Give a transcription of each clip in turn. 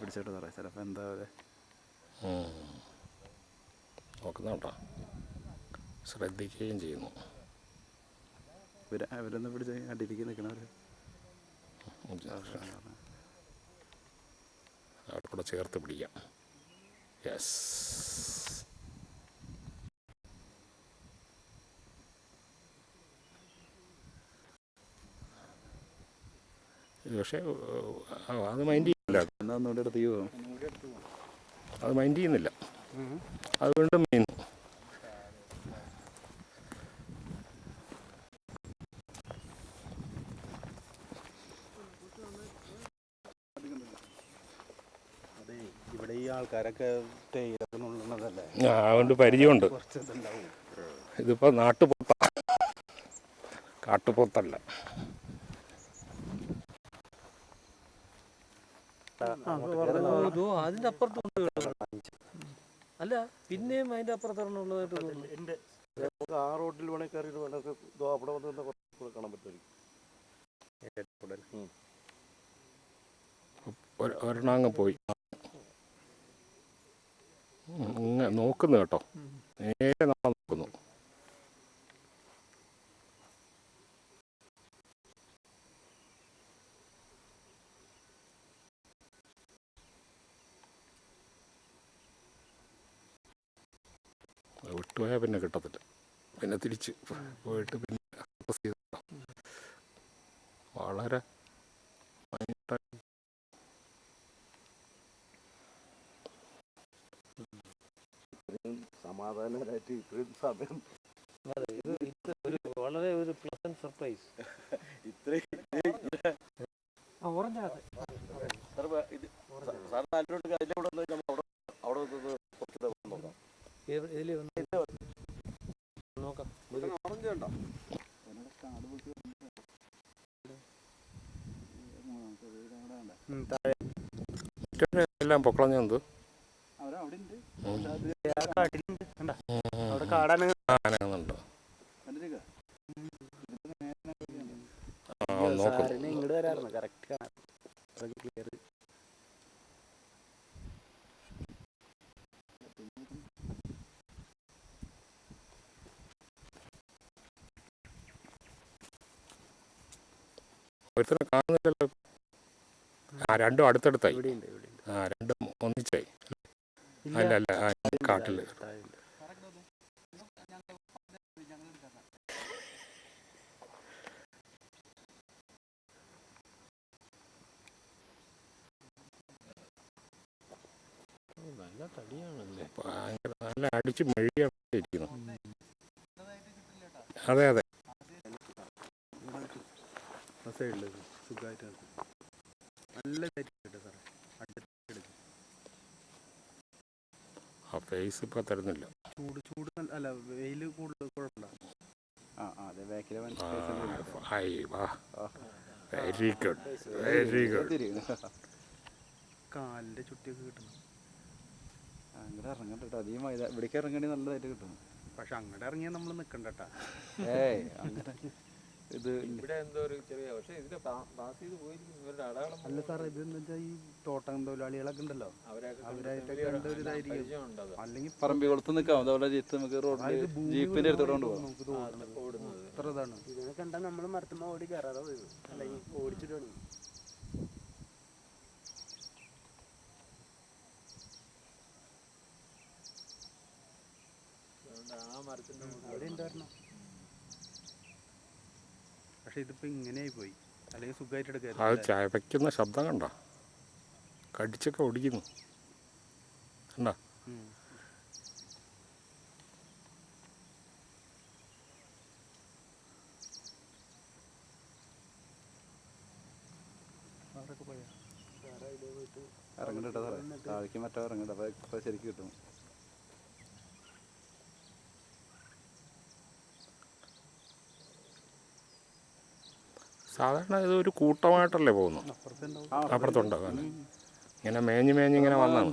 പിടിച്ചിട്ട് സാറേ ചിലപ്പോൾ എന്താ നോക്കുന്ന കേട്ടോ, ശ്രദ്ധിക്കുകയും ചെയ്യുന്നു. ഇവരൊന്ന് പിടിച്ച് അടിയിലേക്ക് നിൽക്കണവർ അവിടെ കൂടെ ചേർത്ത് പിടിക്കാം. യെസ്. പക്ഷേ അത് മൈൻഡ് ചെയ്യുന്നില്ല. എന്നാൽ ഒന്നുകൂടെ എടുത്ത് പോകും, അത് മൈൻഡ് ചെയ്യുന്നില്ല. അത് വീണ്ടും മീൻ ഇവിടെ ഈ ആൾക്കാരൊക്കെ തേയിലൊക്കെ അതുകൊണ്ട് പരിചയമുണ്ട്. ഇതിപ്പോൾ നാട്ടുപോത്ത, കാട്ടുപോത്തല്ല. അതിന്റെ അപ്പുറത്തുണ്ട് അല്ല, പിന്നെയും അതിന്റെ അപ്പുറത്താണുള്ളതായിട്ട് തോന്നുന്നു. ആ റോഡിൽ വേണേൽ കയറിയിട്ട് വേണമെങ്കിൽ അവിടെ വന്ന് കാണാൻ പറ്റുമായിരിക്കും. ഒരെണ്ണം അങ്ങ് പോയി നോക്കുന്നു കേട്ടോ, നേരെ നമ്മൾ നോക്കുന്നു. വിട്ടുപോയാൽ പിന്നെ കിട്ടത്തില്ല, പിന്നെ തിരിച്ച് പോയിട്ട് പിന്നെ വളരെ സമാധാനമായിട്ട് ഇത്രയും സമയം വളരെ ഒരു പ്ലസന്റ് സർപ്രൈസ്. എല്ലാം പൊക്കളഞ്ഞെന്ത് ആനങ്ങുന്നുണ്ടോ? ഇങ്ങോട്ട് വരാറുണ്ട് കറക്റ്റ് കാണാൻ. ഒരുത്തരം കാണുന്നില്ലല്ലോ. രണ്ടും അടുത്തടുത്തായി. രണ്ടും ഒന്നിച്ചായി. അല്ല അല്ല, കാട്ടിൽ ഭയങ്കര നല്ല അടിച്ച് മെഴുകിയിരിക്കുന്നു. അതെ അതെ, സുഖമായിട്ട് നല്ല സാറേ. ആ ഫേസ് ഇപ്പോൾ തരുന്നില്ല. ചൂട് അല്ല, വെയിൽ കൂടുതൽ കുഴപ്പമില്ല. അതെ, ബാക്കിലെ വെരി ഗുഡ്, വെരി ഗുഡ്. കാലിൻ്റെ ചുറ്റിയൊക്കെ കിട്ടുന്നു. അങ്ങോട്ട് ഇറങ്ങണ്ട കേട്ടോ, അധികം ഇവിടേക്ക് ഇറങ്ങണമെങ്കിൽ നല്ലതായിട്ട് കിട്ടും. പക്ഷെ അങ്ങോട്ട് ഇറങ്ങിയാൽ നമ്മൾ നിൽക്കണ്ട കേട്ടോ. അങ്ങനെ ഇത് ഇവിടെ എന്തോ ഒരു ചെറിയ, പക്ഷേ ഇതിന്റെ പാസ് ചെയ്ത് പോയിരിക്കും ഇവരുടെ അടയാളം. അല്ല സാറേ, ഇത് എന്ന് വെച്ചാൽ ഈ തോട്ടം തൊഴിലാളികളൊക്കെ ഉണ്ടല്ലോ, അവരായിട്ടൊക്കെ കണ്ടൊരിതായിരിക്കും. അല്ലെങ്കിൽ പറമ്പിക്കുളത്ത് നിൽക്കാം, അതുപോലെ നമുക്ക് റോഡിൽ ജീപ്പിന്റെ അടുത്തോണ്ട് പോകാം. നമുക്ക് തോന്നുന്നത് ഇത്ര ഇതാണ്. ഇതിനെ കണ്ടാൽ നമ്മൾ മരത്തുമ്പോൾ ഓടി കയറാതെ പോയത്, അല്ലെങ്കിൽ ഓടിച്ചിട്ടാണ്. ആ മരത്തിന്റെ അവിടെ ഉണ്ടായിരുന്നു. പക്ഷെ ഇതിപ്പോ ഇങ്ങനെയായി പോയി, അല്ലെങ്കിൽ സുഖമായിട്ട് എടുക്കാം. അത് ചവയ്ക്കുന്ന ശബ്ദം കണ്ട, കടിച്ചൊക്കെ ഓടിക്കുന്നു കണ്ട. ഇറങ്ങണ്ട കേട്ടോ സാറേ, താഴേക്ക് മറ്റോ ഇറങ്ങണ്ട, അപ്പൊ ശരിക്കും കിട്ടും. സാധാരണ ഇതൊരു കൂട്ടമായിട്ടല്ലേ പോകുന്നു. അപ്പുറത്തുണ്ടാവും ഇങ്ങനെ മേഞ്ഞ് ഇങ്ങനെ വന്നാണ്.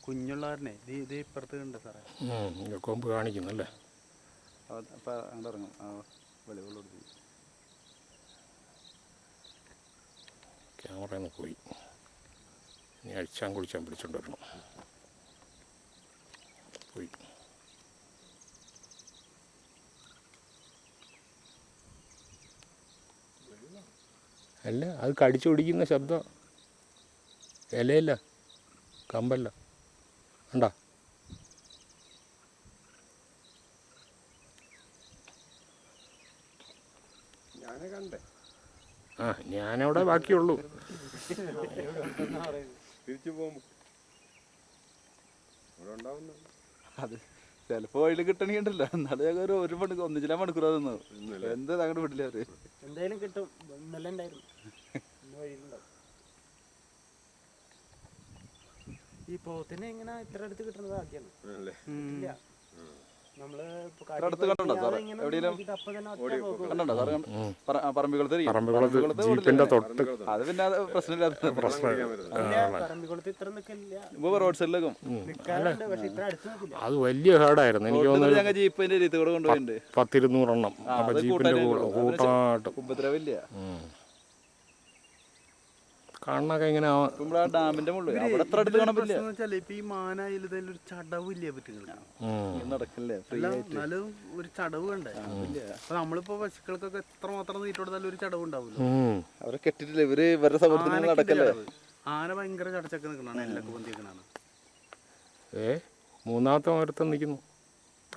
കുഞ്ഞുള്ളവരനെ ഇത് ഇപ്പുറത്ത് ഉണ്ട് സാറേ, കൊമ്പ് കാണിക്കുന്നല്ലേ. അപ്പം അങ്ങോട്ട് ഇറങ്ങും. ക്യാമറ പോയി. ഇനി അഴിച്ചാൻ കുളിച്ചാൻ പിടിച്ചോണ്ട് വരണം. പോയി. അല്ല, അത് കടിച്ചു പിടിക്കുന്ന ശബ്ദം. ഇലയില്ല, കമ്പല്ല. കണ്ടോ? ആ, ഞാനവിടെ ബാക്കിയുള്ളൂ. തിരിച്ചു പോകുമ്പോ ഇവിടെ ഉണ്ടാവുന്ന അത് ചിലപ്പോ വഴിയിൽ കിട്ടണിണ്ടല്ലോ. എന്നാലും ഒരു മണിക്കൂർ ഒന്നിച്ചില്ല മണിക്കൂർ തന്നു. എന്താ അങ്ങോട്ട് വിട്ടില്ല അവര്. എന്തായാലും കിട്ടും. ഇന്നലെ ഉണ്ടായിരുന്നു. ഇന്ന് വഴിയിലുണ്ടാവും. ഈ പോത്തിനെ എങ്ങനെ ഇത്ര അടുത്ത് കിട്ടുന്നത് ആദ്യമാണ്. ഇല്ല, നമ്മള് അടുത്ത് കണ്ടോ സാറേ? എവിടെയെങ്കിലും കണ്ടോ സാറ്? പറമ്പിക്കുളത്ത് ജീപ്പിന്റെ തൊട്ട്. അത് പിന്നെ അത് പ്രശ്നമില്ലാത്ത പറമ്പിക്കുളത്ത് ഇത്ര നിൽക്കില്ല. ഇപ്പൊ റോഡ് സൈഡിലേക്കും നിൽക്കാറുണ്ട്, പക്ഷെ ഇത്ര അടുത്ത് നിൽക്കില്ല. അത് വലിയ ഹേർഡായിരുന്നു. എനിക്ക് തോന്നുന്നു ഞങ്ങൾ ജീപ്പിന്റെ രീതി കൂടെ കൊണ്ടുപോയിട്ടുണ്ട്. 10-200 എണ്ണം. അപ്പൊ ജീപ്പിന്റെ കൂട്ടാട്ട് ഉപദ്രവില്ല. കാണാനൊക്കെ ഇങ്ങനെ നമ്മുടെ ഡാമിന്റെ മുകളിൽ അവിടെ എത്ര അടുത്ത് കാണാൻ പറ്റില്ല. ഇപ്പൊ ഈ മാനായിൽ ഒരു ചടവില്ലേ പറ്റുക നടക്കില്ലേ എന്നാലും ഒരു ചടവ് കണ്ടേ. അപ്പൊ നമ്മളിപ്പോ പശുക്കൾക്കൊക്കെ എത്ര മാത്രം തീറ്റ കൊടുത്താലും ഒരു ചടവ് ഉണ്ടാവില്ല. അവരെ കെട്ടിട്ടില്ല. ഇവരുടെ സൗഹൃദത്തിൽ നടക്കല്ലേ. ആന ഭയങ്കര ചടച്ചൊക്കെ നിൽക്കണാണ്, എല്ലൊക്കെ പൊന്തിക്കണാണ്. മൂന്നാമത്തെ മരത്തിൽ നിൽക്കുന്നു.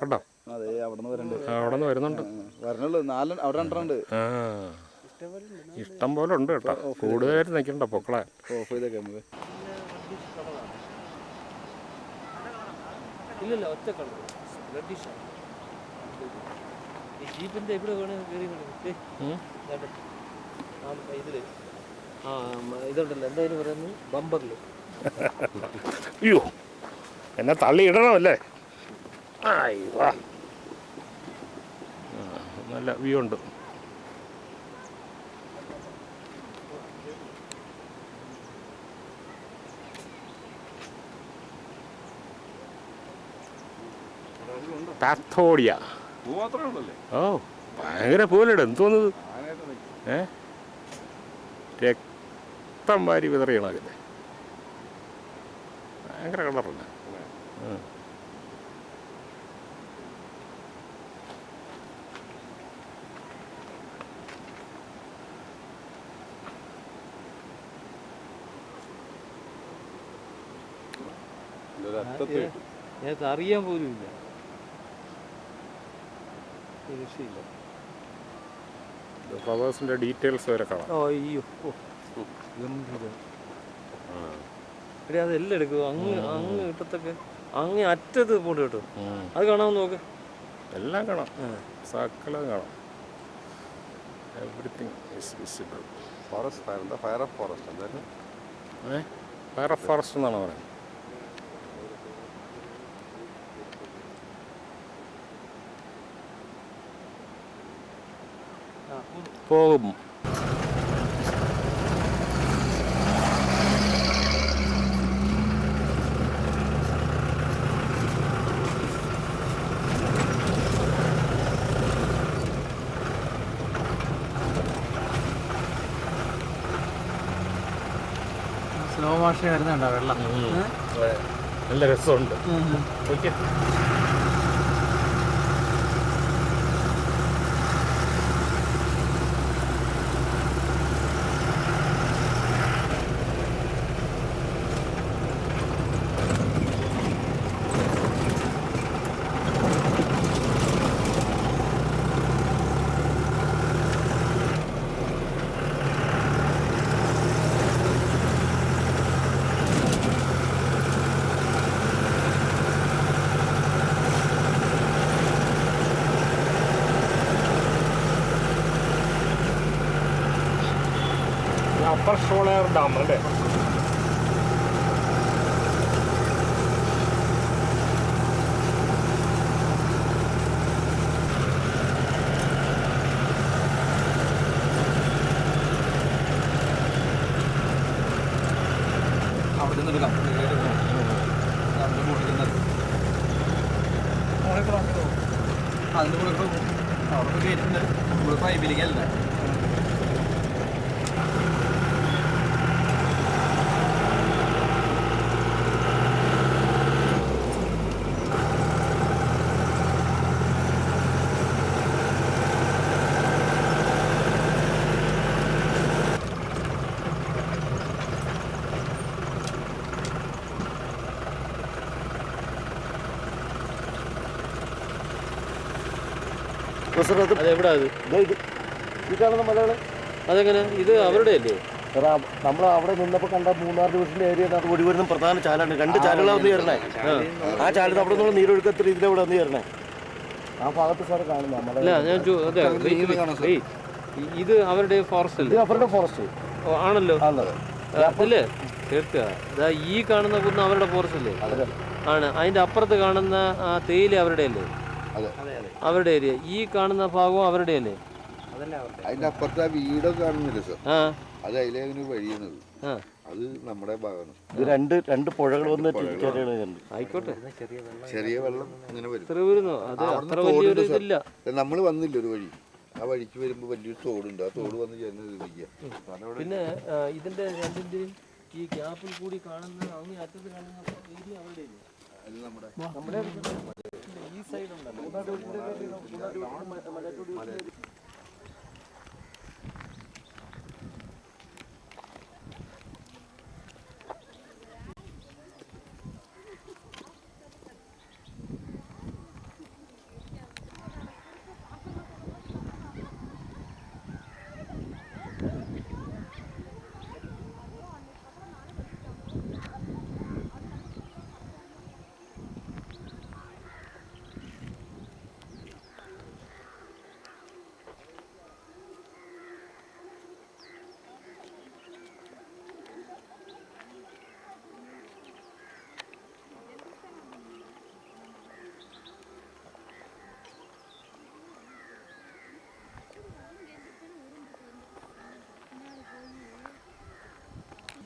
കണ്ടോ? അതെ, അവിടെ നിന്ന് വരുന്നുണ്ട്. വരണുള്ളൂ. അവിടെ 2 ഉണ്ട്. ഇഷ്ടം പോലെ ഉണ്ട് കേട്ടോ. കൂടുതലായിട്ട് നിൽക്കണ്ട പൊക്കളെ. ഓഫ് ചെയ്തൊക്കെ ഇല്ലല്ല, ഒറ്റ കളർ റെഡിഷ്. ഈ ജീപ്പിന്റെ ഇവിടെ വേണം കയറി ഇതില്. ഇതുണ്ടല്ലോ, എന്തായാലും പറയുന്നത് ബമ്പറിൽ. അയ്യോ, എന്നെ തള്ളി ഇടണമല്ലേ? നല്ല വ്യൂ ഉണ്ട്. പാത്തോഡിയ. ഓ, ഭയങ്കര പൂവല്ലിട. എന്തോന്നത്? രക്തം വാരി വിതറിയണല്ലേ. ഭയങ്കര കളറല്ല. ഞാൻ അറിയാൻ പോലും ഇല്ല. ഫ്ലവേഴ്സിന്റെ ഡീറ്റെയിൽസ് വരെ കാണാം. അയ്യോ, ഗംഭീരം. എടേ, അതെല്ലാം എടുക്കും. അങ്ങ് ഇട്ടത്തൊക്കെ അങ്ങ് അറ്റത്ത് പോണ്ട് കേട്ടോ. അത് കാണാമെന്ന് നോക്ക്. എല്ലാം കാണാം, സകലം കാണാം. Everything is visible. Forest fire, എന്താ ഫയർ ഓഫ് ഫോറസ്റ്റ് എന്തായാലും ഫയർ ഓഫ് ഫോറസ്റ്റ് എന്നാണ് പറയുന്നത്. പോകും. സ്ലോ മോഷൻ വരുന്നുണ്ടോ വെള്ളം? നല്ല രസമുണ്ട്. ഓക്കെ, അപ്പർ ഷോളയർ ഡാം അല്ലേ? അവിടെ നിന്ന് എടുക്കാം. അതിൻ്റെ കൂടെ അവിടെ കയറ്റുന്നുണ്ട്. നമ്മൾ പൈപ്പിലേക്കല്ല. അതെവിടാ അത്? ഈ കാണുന്ന മലകൾ അതെങ്ങനെ? ഇത് അവരുടെ അല്ലേ? നമ്മൾ അവിടെ നിന്നപ്പോൾ കണ്ട മൂന്നാർ ഡിവിഷൻ്റെ ഏരിയ ഒഴി വരുന്ന പ്രധാന ചാലാണ്. 2 ചാലുകളാണ് വന്ന് ചേരണേ. ആ ചാലിൽ അവിടെ നിന്നുള്ള നീരൊഴുക്കത്തിൽ ഇതിലൂടെ വന്ന് ചേരണേ. ആ ഭാഗത്ത് സാറ് കാണുന്ന അല്ല ഞാൻ ഇത് അവരുടെ ഫോറസ്റ്റ് അല്ലേ? അവരുടെ ഫോറസ്റ്റ് ആണല്ലോ അതല്ലേ കേൾക്കുക. ഈ കാണുന്ന കുന്ന് അവരുടെ ഫോറസ്റ്റ് അല്ലേ? ആണ്. അതിന്റെ അപ്പുറത്ത് കാണുന്ന ആ തേയില അവരുടെ അല്ലേ? അവരുടെ ഏരിയ. ഈ കാണുന്ന ഭാഗവും അവരുടെ അല്ലേ? അതിന്റെ അപ്പുറത്തെ വീടൊക്കെ കാണുന്നില്ല സാർ, അത് അതിലെ വഴിയാണ്. അത് നമ്മുടെ ഭാഗമാണ്. ഇത് രണ്ട് പുഴകൾ വന്ന് ആയിക്കോട്ടെ. ചെറിയ വെള്ളം ഇങ്ങനെ വരും. നമ്മൾ വന്നില്ല ഒരു വഴി, ആ വഴിക്ക് വരുമ്പോ വലിയൊരു തോടുണ്ട്, ആ തോട് വന്ന് ചേർന്ന്. പിന്നെ ഇതിന്റെ രണ്ടിന്റെയും ഈ ഗ്യാപ്പിൽ കൂടി കാണുന്ന അങ്ങേ അറ്റത്ത് കാണുന്ന ഏരിയ അവരുടെ നമ്മുടെ ഈ സൈഡ് ഉണ്ടല്ലോ.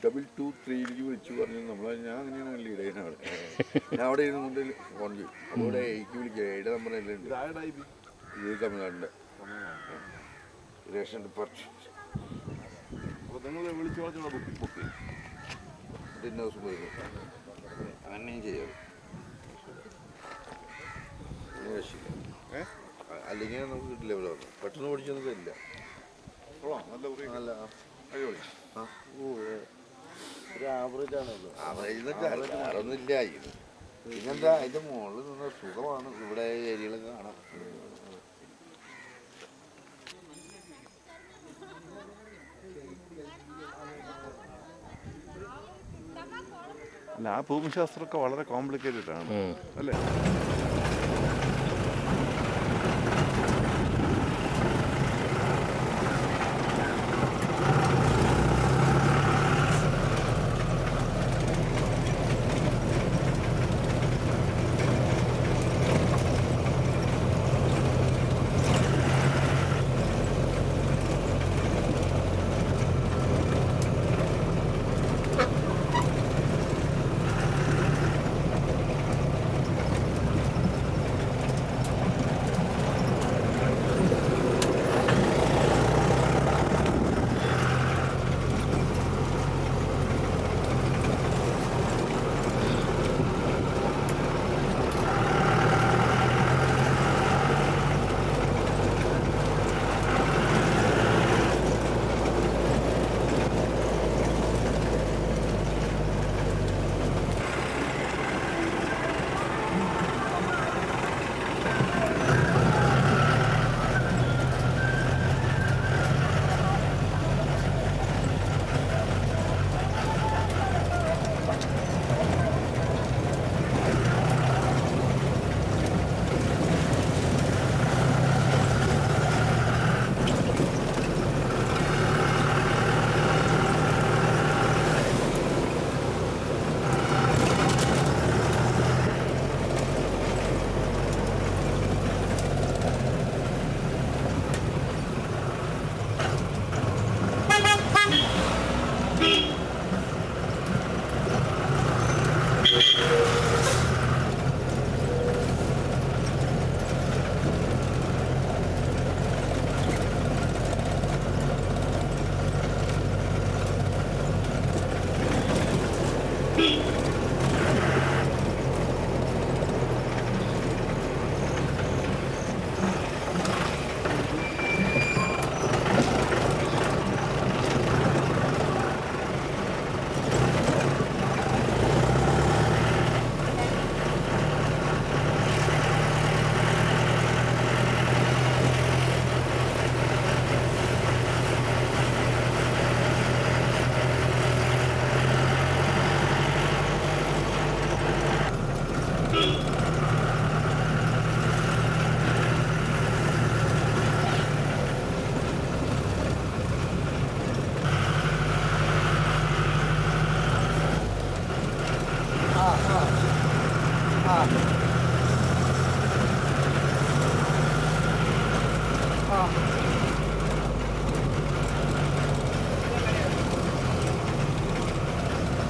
ഡബിൾ 2 3 വിളിച്ചു പറഞ്ഞു. ഞാൻ അങ്ങനെയാണ് ലീഡ് ചെയ്യുന്നത്. അവിടെ ഞാൻ അവിടെ ഇരുന്നുകൊണ്ട് ഫോൺ ചെയ്യും. അതോടെ എനിക്ക് വിളിക്കുക. ഏടെ നമ്പറെല്ലാം ഉണ്ട്. ഇത് തമിഴ്നാടിൻ്റെ റേഷൻ ഡിപ്പാർട്ട്മെന്റ്. അപ്പോൾ നിങ്ങൾ വിളിച്ചു പറഞ്ഞാൽ ബുക്ക് ഇന്ന ദിവസം പോയിരുന്നു. അങ്ങനെയും ചെയ്യാം. അല്ലെങ്കിൽ നമുക്ക് കിട്ടില്ല. ഇവിടെ പെട്ടെന്ന് ഓടിച്ചൊന്നും തരില്ല. നല്ല ആവറേജൊന്നുമില്ല. പിന്നെന്താ അതിന്റെ മുകളിൽ നിന്ന് സുഖമാണ്. ഇവിടെ ഏരിയകളൊക്കെ കാണാം. അല്ല, ആ ഭൂമിശാസ്ത്രമൊക്കെ വളരെ കോംപ്ലിക്കേറ്റഡ് ആണ് അല്ലേ?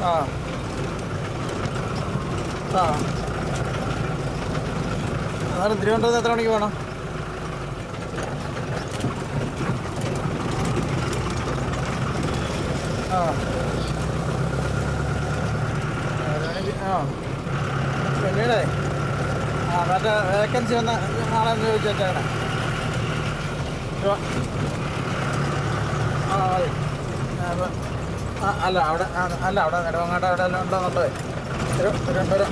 ആ ആ എന്നാലും തിരുവനന്തപുരത്ത് എത്ര മണിക്ക് വേണം? ആ ആ പിന്നീടേ മറ്റേ വേക്കൻസി വന്ന നാളെ ചോദിച്ചു വെച്ചേക്കണേ. ആ മതി. അല്ല അവിടെ നെടുമങ്ങാട്ട് അവിടെ എല്ലാം ഉണ്ടോന്നുള്ളത് തിരുവനന്തപുരം